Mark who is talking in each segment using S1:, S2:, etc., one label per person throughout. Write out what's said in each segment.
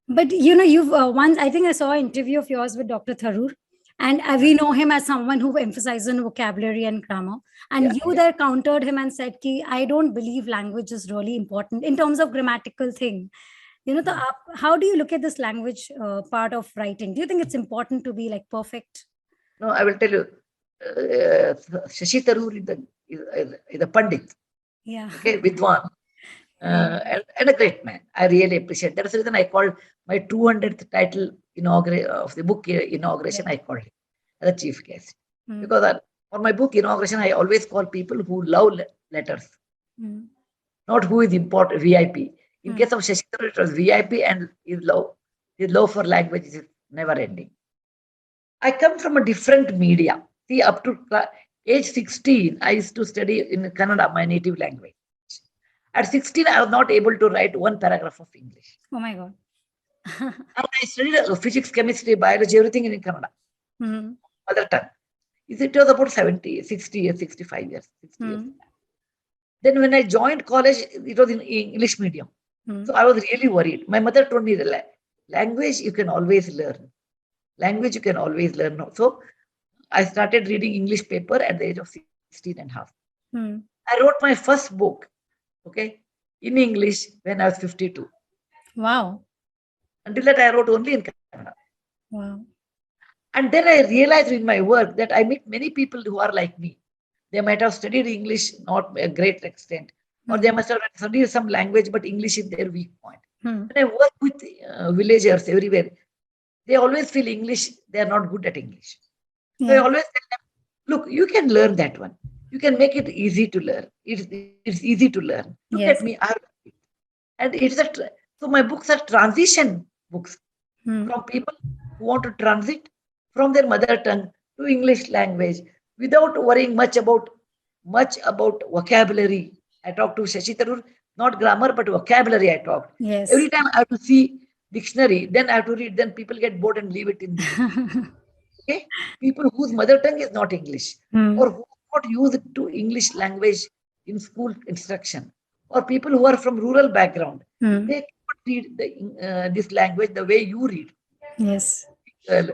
S1: But you've once, I think I saw an interview of yours with Dr. Tharoor, and
S2: Yeah,
S1: we know him as someone who emphasizes on vocabulary and grammar. And
S2: yeah,
S1: you
S2: yeah.
S1: there countered him and said, "Ki I don't believe language is really important in terms of grammatical thing."
S2: Hmm.
S1: How do you look at this language part of writing? Do you think it's important to be like perfect?
S2: No, I will tell you, Shashi Tharoor is a Pandit,
S1: Yeah.
S2: okay, Vidwan,
S1: Mm.
S2: and a great man. I really appreciate. That's the reason I called my 200th title of the book
S1: Yeah.
S2: inauguration. I called him as a chief guest
S1: Mm.
S2: because for my book inauguration, I always call people who love letters,
S1: Mm.
S2: not who is important VIP. In
S1: Mm.
S2: case of Shashi Tharoor, it was VIP, and his love for language is never ending. I come from a different media. See, up to age 16, I used to study in Kannada, my native language. At 16, I was not able to write one paragraph of English.
S1: Oh my God.
S2: And I studied physics, chemistry, biology, everything in Kannada,
S1: Mm.
S2: mother tongue. It was about 70, 60 years, 65 years, 60 years.
S1: Mm.
S2: Then when I joined college, it was in English medium.
S1: Mm.
S2: So I was really worried. My mother told me, language you can always learn. Language you can always learn. No. So I started reading English paper at the age of 16 and a half.
S1: Mm.
S2: I wrote my first book, okay, in English when I was 52.
S1: Wow.
S2: Until that, I wrote only in Kannada.
S1: Wow.
S2: And then I realized in my work that I meet many people who are like me. They might have studied English not a great extent, or they
S1: Mm.
S2: must have studied some language, but English is their weak point.
S1: Mm.
S2: When I work with villagers everywhere, they always feel English, they are not good at English. So I
S1: Yeah.
S2: always tell them, look, you can learn that one. You can make it easy to learn. It's easy to learn. Look at me,
S1: Yes.
S2: and so my books are transition books
S1: Mm.
S2: from people who want to transit from their mother tongue to English language without worrying much about vocabulary. I talk to Shashi Tharoor, not grammar but vocabulary. I talk
S1: Yes.
S2: every time I have to see dictionary, then I have to read. Then people get bored and leave it in the book. Okay, people whose mother tongue is not English
S1: Mm.
S2: or who not used to English language in school instruction, or people who are from rural background,
S1: Mm.
S2: they cannot read this language the way you read.
S1: Yes.
S2: Girl,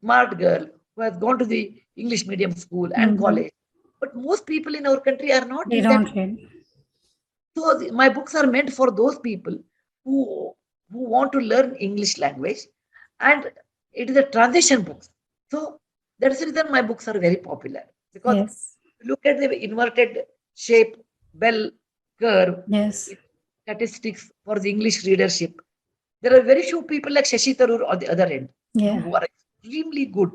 S2: smart girl who has gone to the English medium school and
S1: Mm-hmm.
S2: college. But most people in our country are not
S1: They
S2: in that.
S1: don't read.
S2: So my books are meant for those people who who want to learn English language, and it is a transition book. So that's the reason my books are very popular because
S1: Yes.
S2: look at the inverted shape bell curve
S1: Yes.
S2: in statistics for the English readership. There are very few people like Shashi Tharoor on the other end,
S1: Yeah.
S2: who are extremely good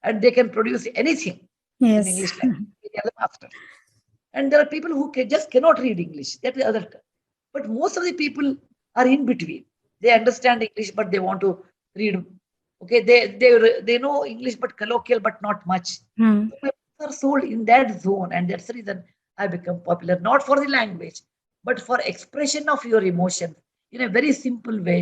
S2: and they can produce anything in
S1: Yes.
S2: English language. They are the masters. And there are people who just cannot read English. That is the other. But most of the people are in between. They understand English, but they want to read. Okay, they know English, but colloquial, but not much.
S1: Mm.
S2: So my books are sold in that zone, and that's the reason I become popular. Not for the language, but for expression of your emotions in a very simple way